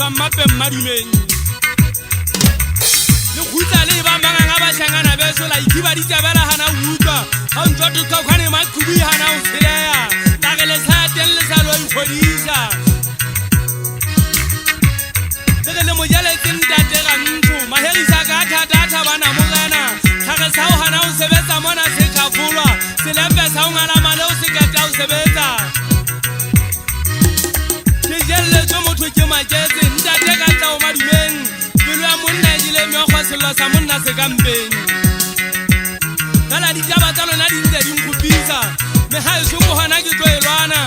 ba mape mmadumeng le khutla le ba manganga ba hlangana beso la ikiba ditabela hana utlwa ha ntwa tuka khane makhubi hana o tseleya la ge le sa telle sa lo ikhodisa le mo jale tsentate ga ntho maherisa ka thata bana mogana tlhage sa o hana o sebetsa mona se khafulwa selembe sa o ngala male o se ka tla o sebetsa ke jelle tso motho ke maketse ntate ka tla o madumeng pelo ya monna e dile meokgwa sello sa monna se ka mpeng kala ditaba tsa lona di ntse di nkgopisa me ha e soko hona ke tlo e lwana